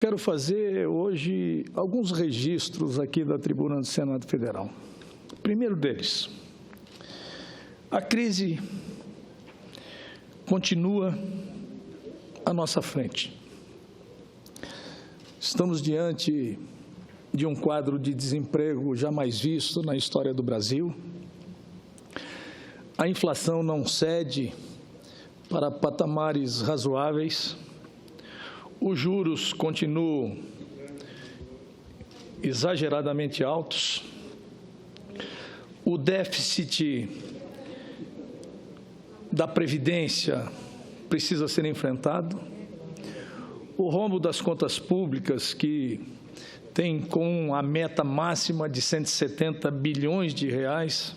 Quero fazer hoje alguns registros aqui da tribuna do Senado Federal. Primeiro deles, a crise continua à nossa frente. Estamos diante de um quadro de desemprego jamais visto na história do Brasil. A inflação não cede para patamares razoáveis. Os juros continuam exageradamente altos. O déficit da Previdência precisa ser enfrentado. O rombo das contas públicas, que tem com a meta máxima de 170 bilhões de reais,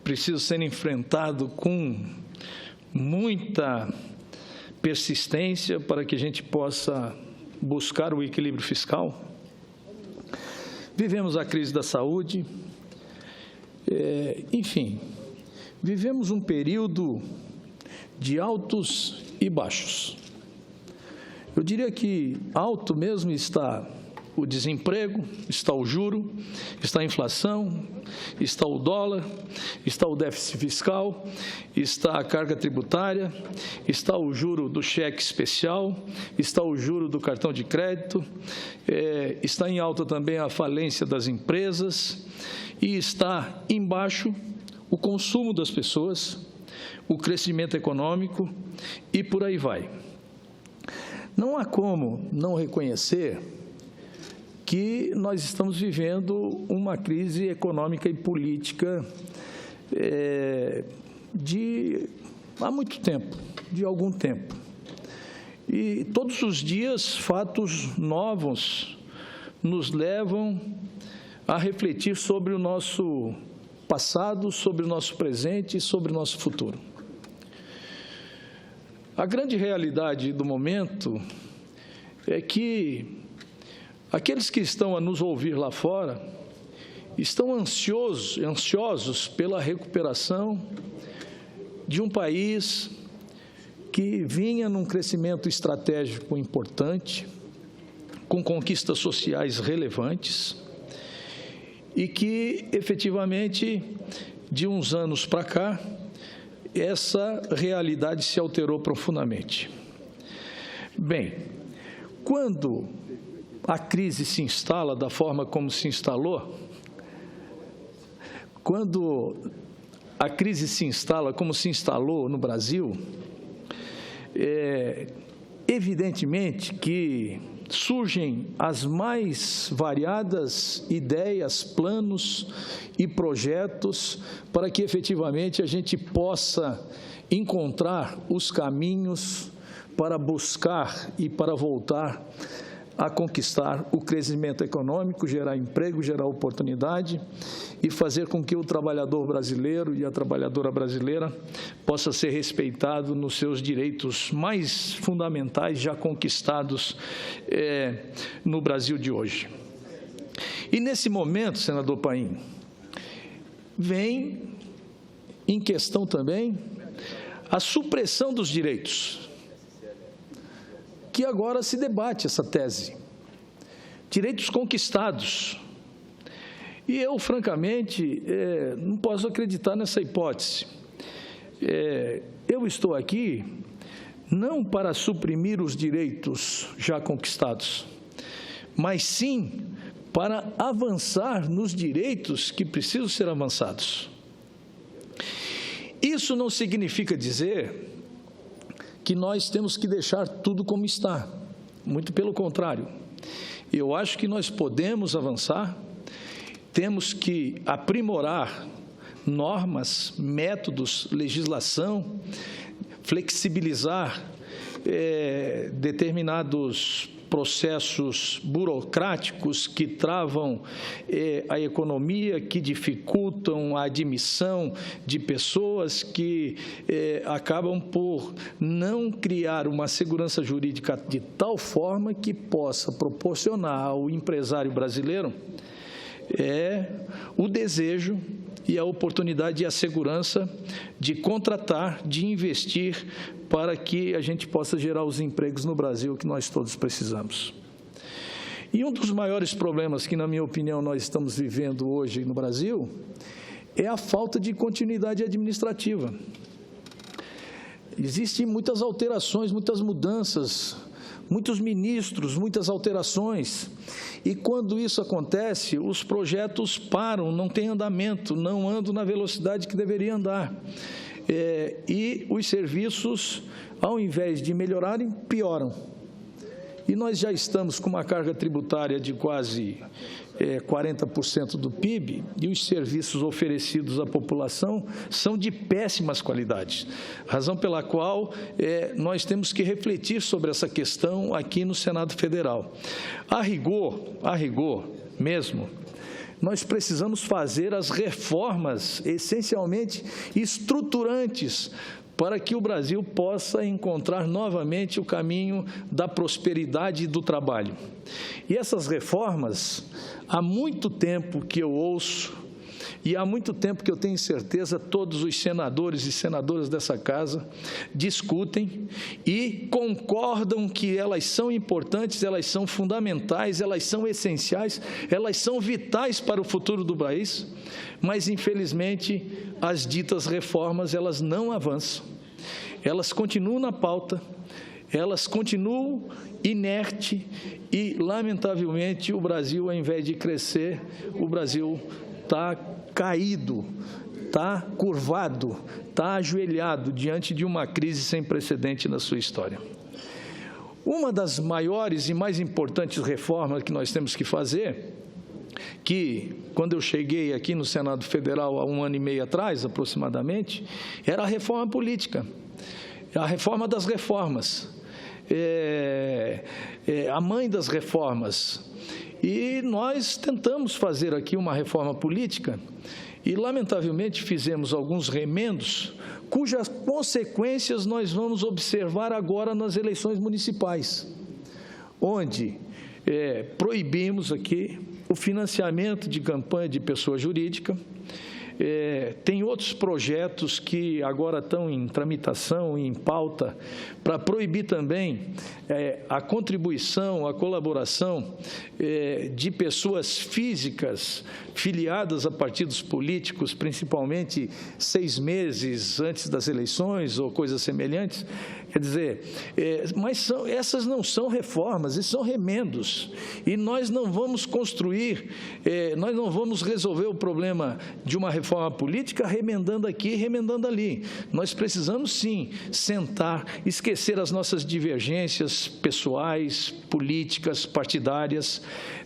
precisa ser enfrentado com muita persistência para que a gente possa buscar o equilíbrio fiscal. Vivemos a crise da saúde, enfim, vivemos um período de altos e baixos. Eu diria que alto mesmo está o desemprego, está o juro, está a inflação, está o dólar, está o déficit fiscal, está a carga tributária, está o juro do cheque especial, está o juro do cartão de crédito, está em alta também a falência das empresas e está embaixo o consumo das pessoas, o crescimento econômico e por aí vai. Não há como não reconhecer que nós estamos vivendo uma crise econômica e política há muito tempo, de algum tempo. E todos os dias fatos novos nos levam a refletir sobre o nosso passado, sobre o nosso presente e sobre o nosso futuro. A grande realidade do momento é que aqueles que estão a nos ouvir lá fora estão ansiosos pela recuperação de um país que vinha num crescimento estratégico importante, com conquistas sociais relevantes e que, efetivamente, de uns anos para cá, essa realidade se alterou profundamente. Bem, quando a crise se instala da forma como se instalou, quando a crise se instala como se instalou no Brasil, evidentemente que surgem as mais variadas ideias, planos e projetos para que efetivamente a gente possa encontrar os caminhos para buscar e para voltar a conquistar o crescimento econômico, gerar emprego, gerar oportunidade e fazer com que o trabalhador brasileiro e a trabalhadora brasileira possa ser respeitado nos seus direitos mais fundamentais já conquistados no Brasil de hoje. E nesse momento, senador Paim, vem em questão também a supressão dos direitos, que agora se debate essa tese, direitos conquistados. E eu, francamente, não posso acreditar nessa hipótese. Eu estou aqui não para suprimir os direitos já conquistados, mas sim para avançar nos direitos que precisam ser avançados. Isso não significa dizer que nós temos que deixar tudo como está. Muito pelo contrário. Eu acho que nós podemos avançar, temos que aprimorar normas, métodos, legislação, flexibilizar determinados processos burocráticos que travam a economia, que dificultam a admissão de pessoas, que acabam por não criar uma segurança jurídica de tal forma que possa proporcionar ao empresário brasileiro o desejo e a oportunidade e a segurança de contratar, de investir para que a gente possa gerar os empregos no Brasil que nós todos precisamos. E um dos maiores problemas que, na minha opinião, nós estamos vivendo hoje no Brasil é a falta de continuidade administrativa. Existem muitas alterações, muitas mudanças, muitos ministros, muitas alterações, e quando isso acontece, os projetos param, não têm andamento, não andam na velocidade que deveriam andar. E os serviços, ao invés de melhorarem, pioram. E nós já estamos com uma carga tributária de quase 40% do PIB, e os serviços oferecidos à população são de péssimas qualidades, razão pela qual nós temos que refletir sobre essa questão aqui no Senado Federal. A rigor mesmo, nós precisamos fazer as reformas essencialmente estruturantes para que o Brasil possa encontrar novamente o caminho da prosperidade e do trabalho. E essas reformas, há muito tempo que eu ouço, e há muito tempo que eu tenho certeza, todos os senadores e senadoras dessa casa discutem e concordam que elas são importantes, elas são fundamentais, elas são essenciais, elas são vitais para o futuro do país, mas, infelizmente, as ditas reformas, elas não avançam. Elas continuam na pauta, elas continuam inerte e, lamentavelmente, o Brasil, ao invés de crescer, o Brasil está caído, está curvado, está ajoelhado diante de uma crise sem precedente na sua história. Uma das maiores e mais importantes reformas que nós temos que fazer, que, quando eu cheguei aqui no Senado Federal há 1 ano e meio atrás, aproximadamente, era a reforma política, a reforma das reformas, a mãe das reformas. E nós tentamos fazer aqui uma reforma política e, lamentavelmente, fizemos alguns remendos, cujas consequências nós vamos observar agora nas eleições municipais, onde proibimos aqui o financiamento de campanha de pessoa jurídica. Tem outros projetos que agora estão em tramitação, em pauta, para proibir também a contribuição, a colaboração de pessoas físicas filiadas a partidos políticos, principalmente 6 meses antes das eleições ou coisas semelhantes. Quer dizer, mas essas não são reformas, esses são remendos, e nós não vamos construir, nós não vamos resolver o problema de uma reforma política remendando aqui, remendando ali. Nós precisamos, sim, sentar, esquecer as nossas divergências pessoais, políticas, partidárias,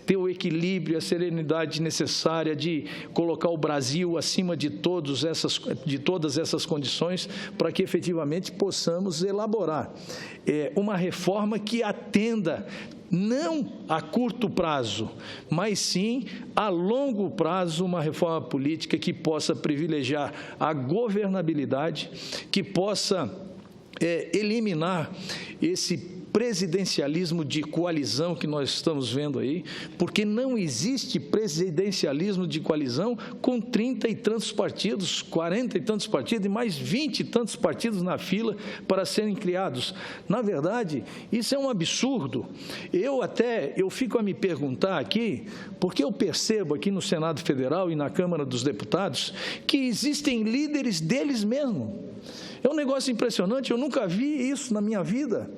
ter o equilíbrio, a serenidade necessária de colocar o Brasil acima de todas essas condições para que efetivamente possamos elaborar uma reforma que atenda não a curto prazo, mas sim a longo prazo, uma reforma política que possa privilegiar a governabilidade, que possa eliminar esse presidencialismo de coalizão que nós estamos vendo aí, porque não existe presidencialismo de coalizão com 30 e tantos partidos, 40 e tantos partidos e mais 20 e tantos partidos na fila para serem criados. Na verdade, isso é um absurdo. Eu fico a me perguntar aqui, porque eu percebo aqui no Senado Federal e na Câmara dos Deputados que existem líderes deles mesmos. É um negócio impressionante, eu nunca vi isso na minha vida.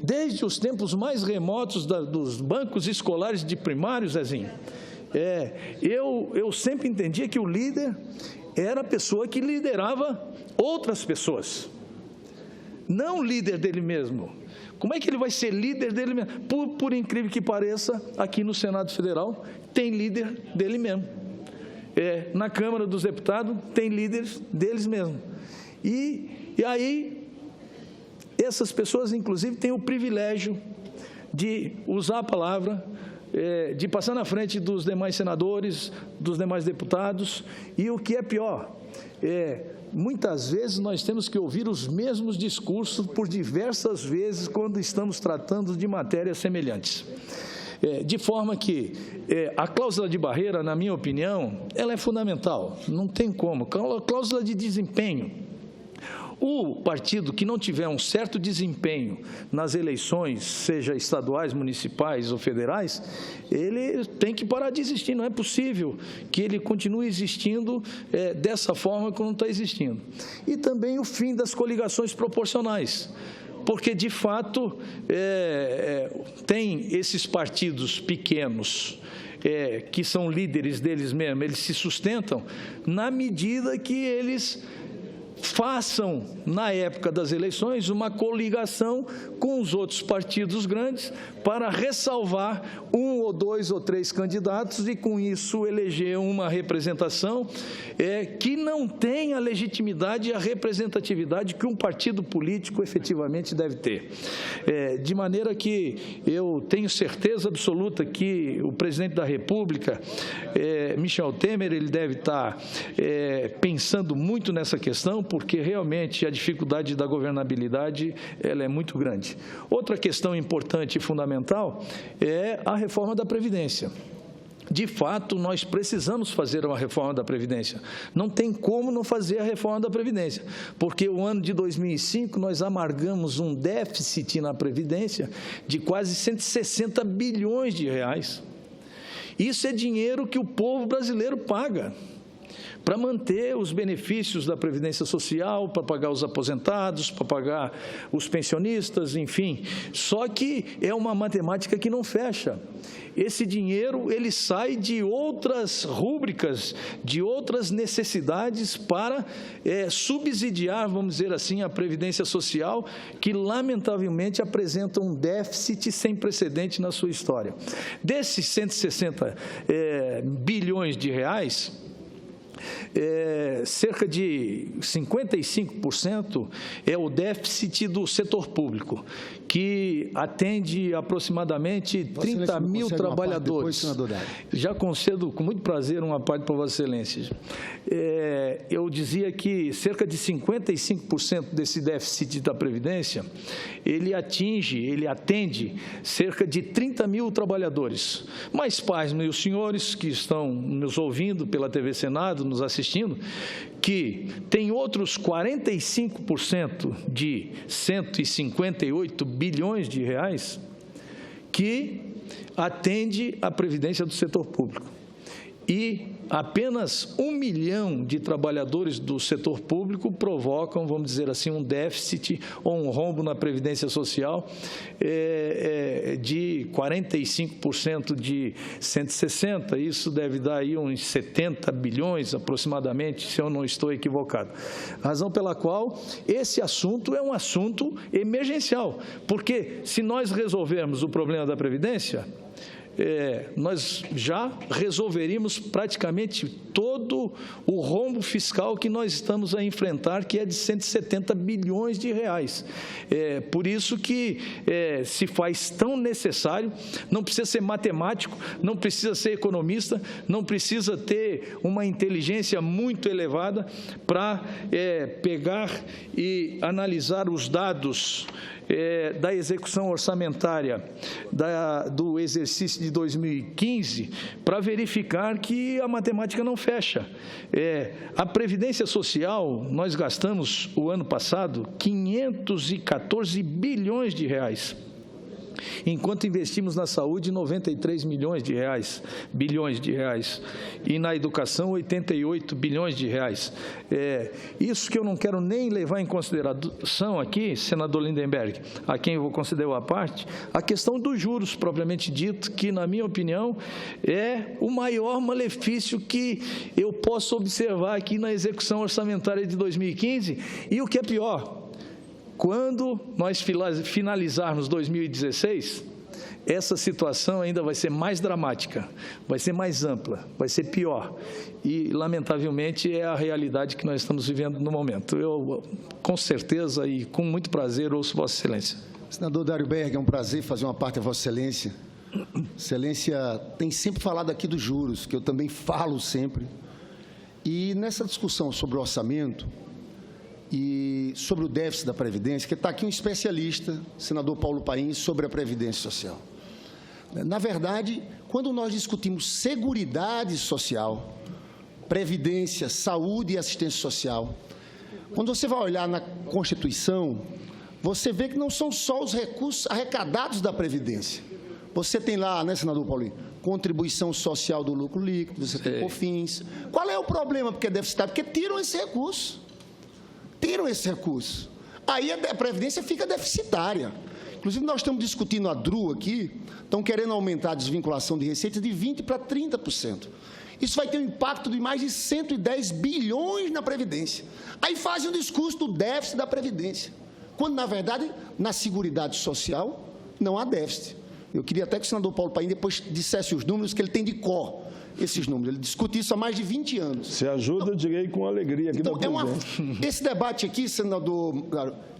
Desde os tempos mais remotos dos bancos escolares de primário, Zezinho, eu sempre entendia que o líder era a pessoa que liderava outras pessoas, não líder dele mesmo. Como é que ele vai ser líder dele mesmo? Por incrível que pareça, aqui no Senado Federal tem líder dele mesmo. Na Câmara dos Deputados tem líderes deles mesmo. E aí, essas pessoas, inclusive, têm o privilégio de usar a palavra, de passar na frente dos demais senadores, dos demais deputados, e o que é pior, muitas vezes nós temos que ouvir os mesmos discursos por diversas vezes quando estamos tratando de matérias semelhantes. De forma que a cláusula de barreira, na minha opinião, ela é fundamental, não tem como. Cláusula de desempenho. O partido que não tiver um certo desempenho nas eleições, seja estaduais, municipais ou federais, ele tem que parar de existir. Não é possível que ele continue existindo dessa forma como está existindo. E também o fim das coligações proporcionais, porque, de fato, tem esses partidos pequenos, que são líderes deles mesmos, eles se sustentam na medida que eles façam, na época das eleições, uma coligação com os outros partidos grandes para ressalvar um ou dois ou três candidatos e, com isso, eleger uma representação que não tem a legitimidade e a representatividade que um partido político efetivamente deve ter. De maneira que eu tenho certeza absoluta que o presidente da República, Michel Temer, ele deve estar pensando muito nessa questão, porque realmente a dificuldade da governabilidade ela é muito grande. Outra questão importante e fundamental é a reforma da Previdência. De fato, nós precisamos fazer uma reforma da Previdência. Não tem como não fazer a reforma da Previdência, porque o ano de 2005 nós amargamos um déficit na Previdência de quase 160 bilhões de reais. Isso é dinheiro que o povo brasileiro paga para manter os benefícios da Previdência Social, para pagar os aposentados, para pagar os pensionistas, enfim. Só que é uma matemática que não fecha. Esse dinheiro, ele sai de outras rúbricas, de outras necessidades para subsidiar, vamos dizer assim, a Previdência Social, que, lamentavelmente, apresenta um déficit sem precedente na sua história. Desses 160 bilhões de reais, cerca de 55% é o déficit do setor público, que atende aproximadamente 30 mil trabalhadores. Já concedo com muito prazer uma parte para Vossa Excelência. Eu dizia que cerca de 55% desse déficit da Previdência, ele atende cerca de 30 mil trabalhadores. Mas, pais, meus senhores que estão nos ouvindo pela TV Senado, nos assistindo, que tem outros 45% de 158 bilhões de reais que atende à previdência do setor público. E apenas 1 milhão de trabalhadores do setor público provocam, vamos dizer assim, um déficit ou um rombo na Previdência Social de 45% de 160. Isso deve dar aí uns 70 bilhões aproximadamente, se eu não estou equivocado. Razão pela qual esse assunto é um assunto emergencial, porque se nós resolvermos o problema da Previdência, nós já resolveríamos praticamente todo o rombo fiscal que nós estamos a enfrentar, que é de 170 bilhões de reais. Por isso que se faz tão necessário, não precisa ser matemático, não precisa ser economista, não precisa ter uma inteligência muito elevada para pegar e analisar os dados da execução orçamentária do exercício de 2015 para verificar que a matemática não fecha. A Previdência Social, nós gastamos o ano passado 514 bilhões de reais, enquanto investimos na saúde 93 bilhões de reais, e na educação 88 bilhões de reais. Isso que eu não quero nem levar em consideração aqui, senador Lindenberg, a quem eu vou conceder a parte, a questão dos juros, propriamente dito, que, na minha opinião, é o maior malefício que eu posso observar aqui na execução orçamentária de 2015, e o que é pior, quando nós finalizarmos 2016, essa situação ainda vai ser mais dramática, vai ser mais ampla, vai ser pior. E, lamentavelmente, é a realidade que nós estamos vivendo no momento. Eu, com certeza e com muito prazer, ouço Vossa Excelência. Senador Dário Berg, é um prazer fazer uma parte a Vossa Excelência. Excelência tem sempre falado aqui dos juros, que eu também falo sempre. E nessa discussão sobre o orçamento e sobre o déficit da Previdência, que está aqui um especialista, senador Paulo Paim, sobre a Previdência Social. Na verdade, quando nós discutimos seguridade social, previdência, saúde e assistência social, Quando você vai olhar na Constituição, você vê que não são só os recursos arrecadados da Previdência. Você tem lá, né, senador Paulinho, contribuição social do lucro líquido, você tem COFINS. Qual é o problema porque é deficitário? Porque tiram esse recurso. Tiram esse recurso. Aí a Previdência fica deficitária. Inclusive, nós estamos discutindo a DRU aqui, estão querendo aumentar a desvinculação de receitas de 20% para 30%. Isso vai ter um impacto de mais de 110 bilhões na Previdência. Aí fazem um discurso do déficit da Previdência, quando, na verdade, na Seguridade Social não há déficit. Eu queria até que o senador Paulo Paim depois dissesse os números, que ele tem de cor, esses números. Ele discute isso há mais de 20 anos. Se ajuda, eu direi com alegria aqui então, da esse debate aqui, senador,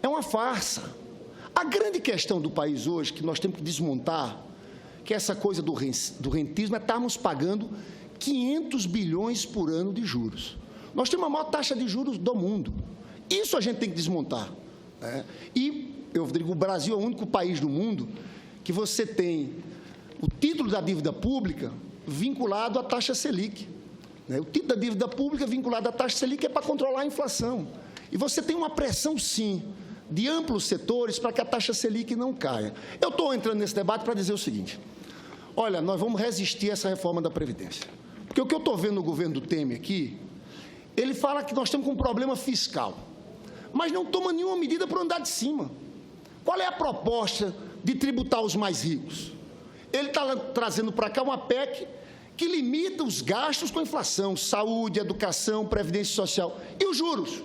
é uma farsa. A grande questão do país hoje, que nós temos que desmontar, que é essa coisa do rentismo, é estarmos pagando 500 bilhões por ano de juros. Nós temos a maior taxa de juros do mundo. Isso a gente tem que desmontar. Né? E, eu digo, o Brasil é o único país do mundo que você tem o título da dívida pública vinculado à taxa Selic. Né? O título da dívida pública vinculado à taxa Selic é para controlar a inflação. E você tem uma pressão, sim, de amplos setores para que a taxa Selic não caia. Eu estou entrando nesse debate para dizer o seguinte: olha, nós vamos resistir a essa reforma da Previdência. Porque o que eu estou vendo no governo do Temer aqui, ele fala que nós estamos com um problema fiscal, mas não toma nenhuma medida para andar de cima. Qual é a proposta de tributar os mais ricos? Ele está trazendo para cá uma PEC que limita os gastos com a inflação, saúde, educação, previdência social. E os juros?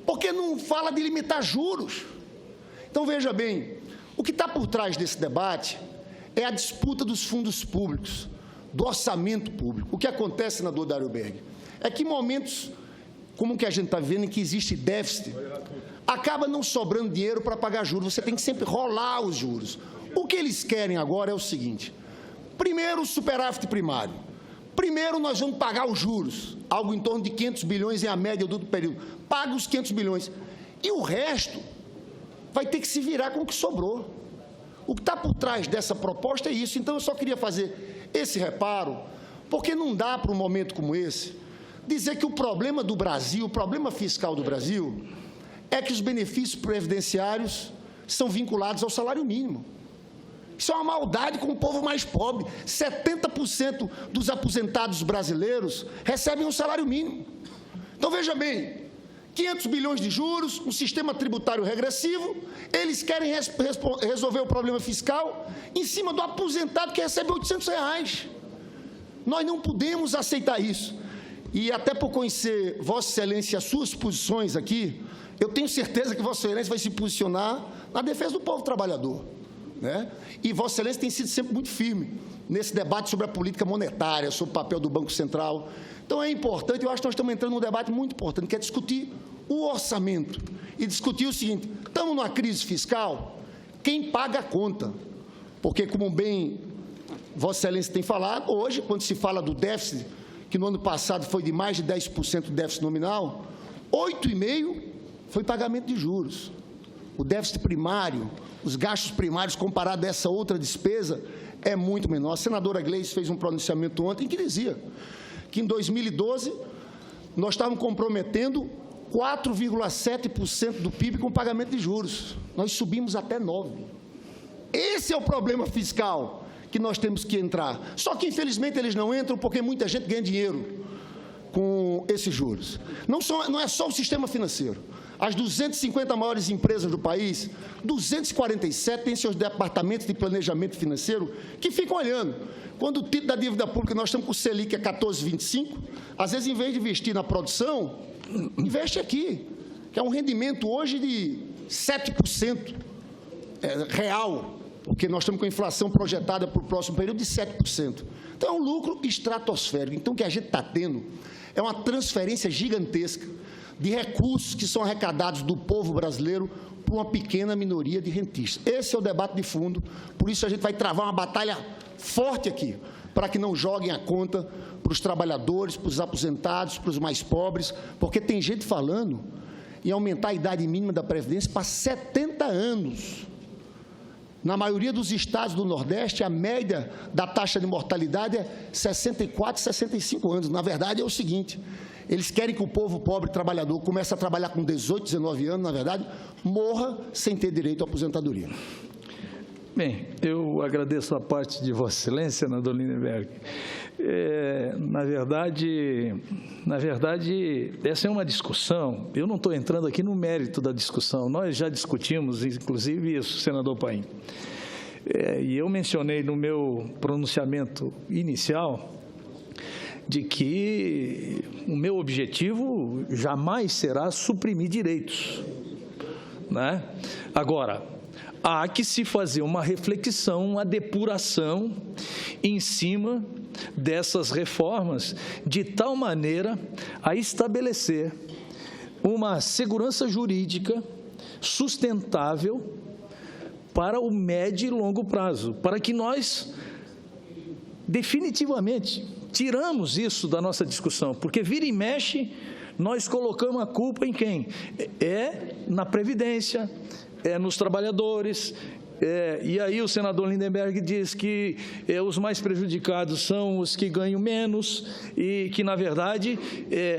Por que não fala de limitar juros? Então, veja bem, o que está por trás desse debate é a disputa dos fundos públicos, do orçamento público. O que acontece, senador Dário Berg, é que em momentos como o que a gente está vendo, em que existe déficit, acaba não sobrando dinheiro para pagar juros. Você tem que sempre rolar os juros. O que eles querem agora é o seguinte: primeiro, o superávit primário. Primeiro, nós vamos pagar os juros, algo em torno de 500 bilhões em a média do período. Paga os 500 bilhões. E o resto vai ter que se virar com o que sobrou. O que está por trás dessa proposta é isso. Então, eu só queria fazer esse reparo, porque não dá para um momento como esse dizer que o problema do Brasil, o problema fiscal do Brasil, é que os benefícios previdenciários são vinculados ao salário mínimo. Isso é uma maldade com o povo mais pobre. 70% dos aposentados brasileiros recebem um salário mínimo. Então, veja bem, 500 bilhões de juros, um sistema tributário regressivo, eles querem resolver o problema fiscal em cima do aposentado que recebe R$800. Nós não podemos aceitar isso. E até por conhecer Vossa Excelência e as suas posições aqui, eu tenho certeza que Vossa Excelência vai se posicionar na defesa do povo trabalhador. Né? E Vossa Excelência tem sido sempre muito firme nesse debate sobre a política monetária, sobre o papel do Banco Central. Então, é importante, eu acho que nós estamos entrando num debate muito importante, que é discutir o orçamento e discutir o seguinte: estamos numa crise fiscal, quem paga a conta? Porque, como bem Vossa Excelência tem falado, hoje, quando se fala do déficit, que no ano passado foi de mais de 10% de déficit nominal, 8,5% foi pagamento de juros. O déficit primário, os gastos primários comparado a essa outra despesa, é muito menor. A senadora Gleice fez um pronunciamento ontem que dizia que em 2012 nós estávamos comprometendo 4,7% do PIB com pagamento de juros. Nós subimos até 9%. Esse é o problema fiscal que nós temos que entrar. Só que, infelizmente, eles não entram porque muita gente ganha dinheiro com esses juros. Não é só o sistema financeiro. As 250 maiores empresas do país, 247 têm seus departamentos de planejamento financeiro que ficam olhando. Quando o título da dívida pública, nós estamos com o Selic a 14,25, às vezes, em vez de investir na produção, investe aqui, que é um rendimento hoje de 7% real, porque nós estamos com a inflação projetada para o próximo período de 7%. Então, é um lucro estratosférico. Então, o que a gente está tendo é uma transferência gigantesca de recursos que são arrecadados do povo brasileiro por uma pequena minoria de rentistas. Esse é o debate de fundo, por isso a gente vai travar uma batalha forte aqui, para que não joguem a conta para os trabalhadores, para os aposentados, para os mais pobres, porque tem gente falando em aumentar a idade mínima da Previdência para 70 anos. Na maioria dos estados do Nordeste, a média da taxa de mortalidade é 64, 65 anos. Na verdade, é o seguinte: Eles querem que o povo pobre trabalhador comece a trabalhar com 18, 19 anos, na verdade, morra sem ter direito à aposentadoria. Bem, eu agradeço a parte de Vossa Excelência, senador Lindenberg. Na verdade, essa é uma discussão, eu não estou entrando aqui no mérito da discussão, nós já discutimos, inclusive, isso, senador Paim. E eu mencionei no meu pronunciamento inicial de que o meu objetivo jamais será suprimir direitos, né? Agora, há que se fazer uma reflexão, uma depuração em cima dessas reformas, de tal maneira a estabelecer uma segurança jurídica sustentável para o médio e longo prazo, para que nós definitivamente tiramos isso da nossa discussão, porque vira e mexe, nós colocamos a culpa em quem? Na Previdência, nos trabalhadores, e aí o senador Lindenberg diz que os mais prejudicados são os que ganham menos e que, na verdade,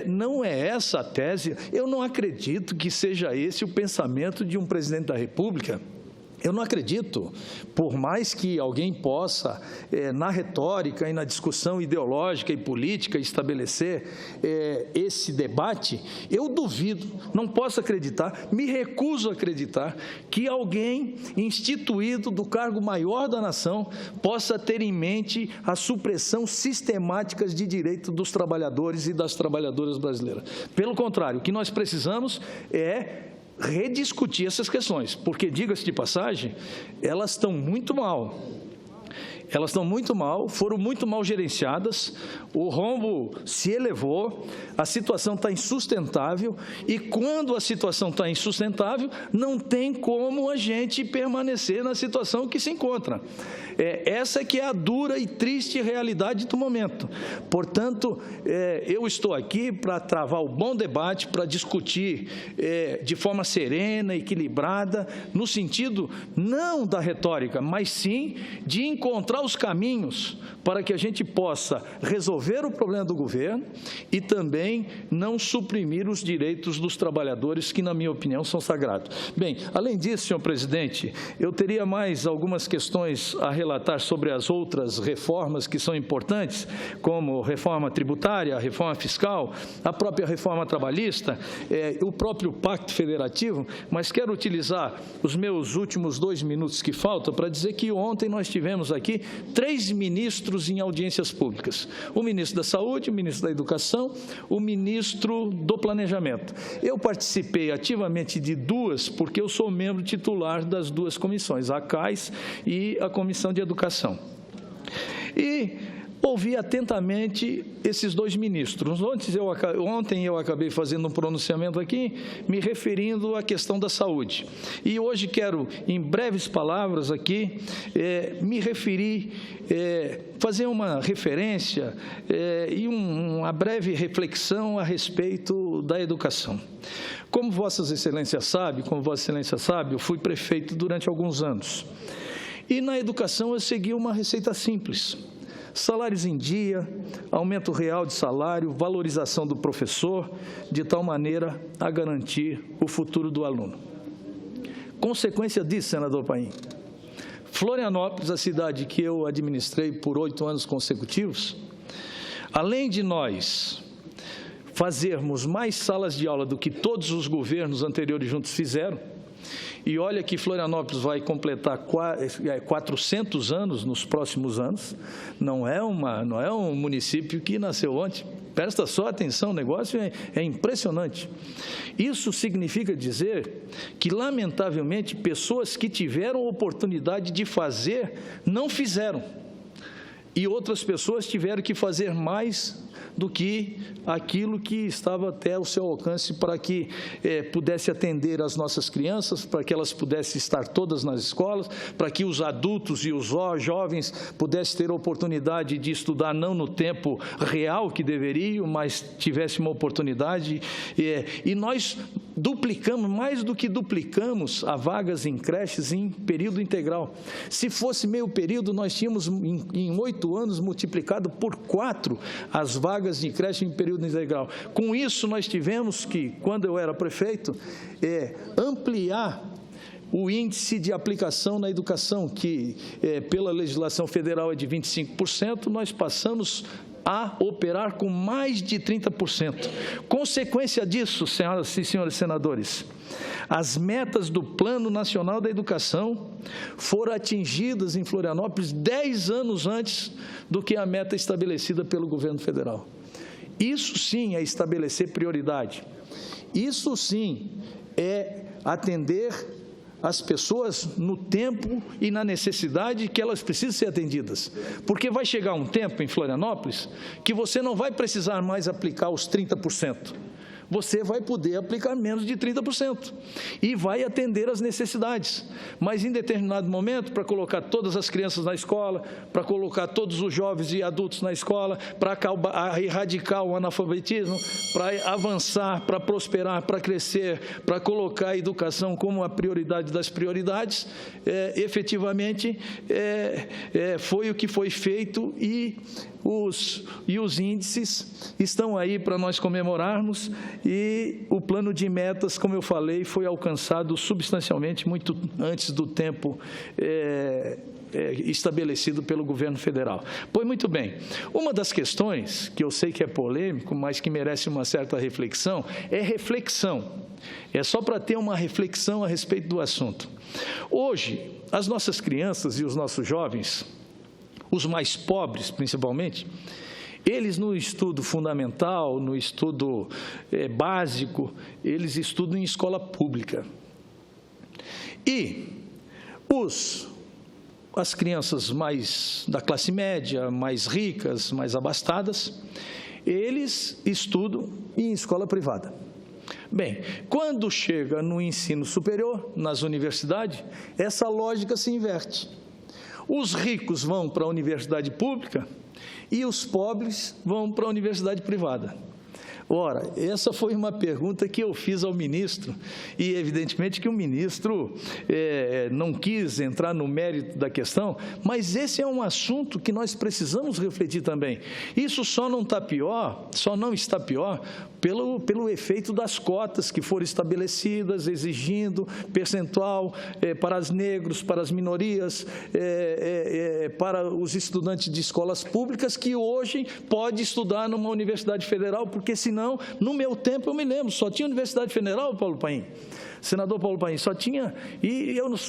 não é essa a tese. Eu não acredito que seja esse o pensamento de um presidente da República. Eu não acredito, por mais que alguém possa, na retórica e na discussão ideológica e política, estabelecer esse debate, eu duvido, não posso acreditar, me recuso a acreditar que alguém instituído do cargo maior da nação possa ter em mente a supressão sistemática de direitos dos trabalhadores e das trabalhadoras brasileiras. Pelo contrário, o que nós precisamos é rediscutir essas questões, porque, diga-se de passagem, elas estão muito mal. Elas estão muito mal, foram muito mal gerenciadas, o rombo se elevou, a situação está insustentável e quando a situação está insustentável, não tem como a gente permanecer na situação que se encontra. Essa que é a dura e triste realidade do momento. Portanto, eu estou aqui para travar o bom debate, para discutir de forma serena, equilibrada, no sentido não da retórica, mas sim de encontrar os caminhos para que a gente possa resolver o problema do governo e também não suprimir os direitos dos trabalhadores, que, na minha opinião, são sagrados. Bem, além disso, senhor presidente, eu teria mais algumas questões a relatar sobre as outras reformas que são importantes, como reforma tributária, reforma fiscal, a própria reforma trabalhista, o próprio Pacto Federativo, mas quero utilizar os meus últimos 2 minutos que faltam para dizer que ontem nós tivemos aqui 3 ministros em audiências públicas. O ministro da Saúde, o ministro da Educação, o ministro do Planejamento. Eu participei ativamente de 2, porque eu sou membro titular das 2 comissões, a CAIS e a Comissão de Educação. E ouvi atentamente esses 2 ministros. Ontem eu acabei fazendo um pronunciamento aqui, me referindo à questão da saúde. E hoje quero, em breves palavras aqui, me referir, fazer uma referência e uma breve reflexão a respeito da educação. Como Vossas Excelências sabem, eu fui prefeito durante alguns anos. E na educação eu segui uma receita simples: salários em dia, aumento real de salário, valorização do professor, de tal maneira a garantir o futuro do aluno. Consequência disso, senador Paim, Florianópolis, a cidade que eu administrei por 8 anos consecutivos, além de nós fazermos mais salas de aula do que todos os governos anteriores juntos fizeram, e olha que Florianópolis vai completar 400 anos nos próximos anos, não é um município que nasceu ontem. Presta só atenção, o negócio é impressionante. Isso significa dizer que, lamentavelmente, pessoas que tiveram oportunidade de fazer, não fizeram. E outras pessoas tiveram que fazer mais do que aquilo que estava até ao seu alcance para que pudesse atender as nossas crianças, para que elas pudessem estar todas nas escolas, para que os adultos e os jovens pudessem ter a oportunidade de estudar não no tempo real que deveriam, mas tivessem uma oportunidade. E nós duplicamos, mais do que duplicamos a vagas em creches em período integral. Se fosse meio período, nós tínhamos, em 8 anos, multiplicado por 4 as vagas de creche em período integral. Com isso, nós tivemos que, quando eu era prefeito, ampliar o índice de aplicação na educação, que pela legislação federal é de 25%, nós passamos a operar com mais de 30%. Consequência disso, senhoras e senhores senadores, as metas do Plano Nacional da Educação foram atingidas em Florianópolis 10 anos antes do que a meta estabelecida pelo governo federal. Isso sim é estabelecer prioridade. Isso sim é atender as pessoas no tempo e na necessidade que elas precisam ser atendidas. Porque vai chegar um tempo em Florianópolis que você não vai precisar mais aplicar os 30%. Você vai poder aplicar menos de 30% e vai atender às necessidades. Mas, em determinado momento, para colocar todas as crianças na escola, para colocar todos os jovens e adultos na escola, para erradicar o analfabetismo, para avançar, para prosperar, para crescer, para colocar a educação como a prioridade das prioridades, efetivamente, foi o que foi feito e os índices estão aí para nós comemorarmos, e o plano de metas, como eu falei, foi alcançado substancialmente muito antes do tempo estabelecido pelo governo federal. Pois muito bem, uma das questões, que eu sei que é polêmico, mas que merece uma certa reflexão, é só para ter uma reflexão a respeito do assunto. Hoje, as nossas crianças e os nossos jovens, os mais pobres, principalmente, eles no estudo fundamental, no estudo básico, eles estudam em escola pública. E as crianças mais da classe média, mais ricas, mais abastadas, eles estudam em escola privada. Bem, quando chega no ensino superior, nas universidades, essa lógica se inverte. Os ricos vão para a universidade pública e os pobres vão para a universidade privada. Ora, essa foi uma pergunta que eu fiz ao ministro e, evidentemente, que o ministro não quis entrar no mérito da questão, mas esse é um assunto que nós precisamos refletir também. Isso só não está pior pelo efeito das cotas que foram estabelecidas, exigindo percentual para os negros, para as minorias, para os estudantes de escolas públicas que hoje podem estudar numa universidade federal, porque senão, no meu tempo, eu me lembro, só tinha Universidade Federal, Paulo Paim, senador Paulo Paim, só tinha,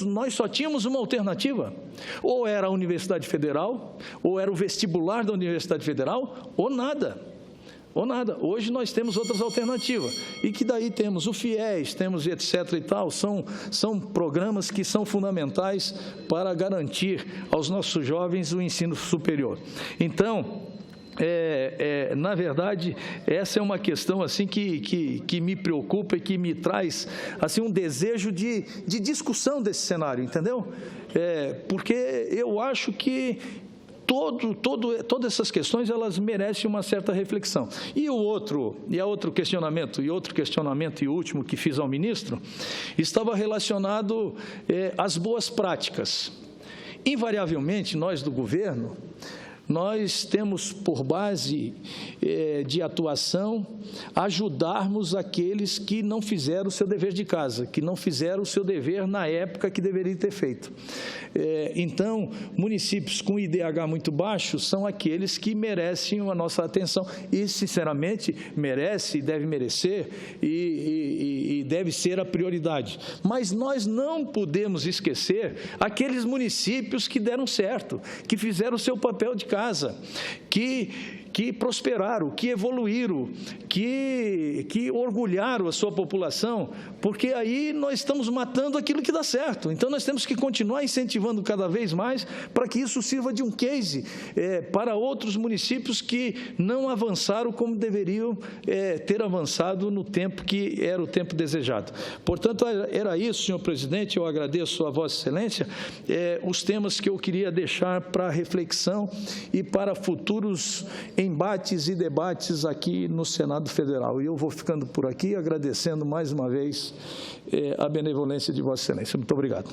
nós só tínhamos uma alternativa, ou era a Universidade Federal, ou era o vestibular da Universidade Federal, ou nada. Hoje nós temos outras alternativas, e que daí temos o FIES, temos etc. e tal, são programas que são fundamentais para garantir aos nossos jovens o ensino superior. Então, na verdade, essa é uma questão assim que me preocupa e que me traz assim um desejo de discussão desse cenário, entendeu? Porque eu acho que todas essas questões, elas merecem uma certa reflexão. E outro questionamento e último que fiz ao ministro, estava relacionado às boas práticas. Invariavelmente, nós do governo, nós temos por base de atuação ajudarmos aqueles que não fizeram o seu dever de casa, que não fizeram o seu dever na época que deveriam ter feito. Então, municípios com IDH muito baixo são aqueles que merecem a nossa atenção e, sinceramente, merece e deve merecer e deve ser a prioridade. Mas nós não podemos esquecer aqueles municípios que deram certo, que fizeram o seu papel de casa, que prosperaram, que evoluíram, que orgulharam a sua população, porque aí nós estamos matando aquilo que dá certo. Então, nós temos que continuar incentivando cada vez mais para que isso sirva de um case para outros municípios que não avançaram como deveriam ter avançado no tempo que era o tempo desejado. Portanto, era isso, senhor presidente, eu agradeço a Vossa Excelência, os temas que eu queria deixar para reflexão e para futuro futuros embates e debates aqui no Senado Federal. E eu vou ficando por aqui, agradecendo mais uma vez a benevolência de Vossa Excelência. Muito obrigado.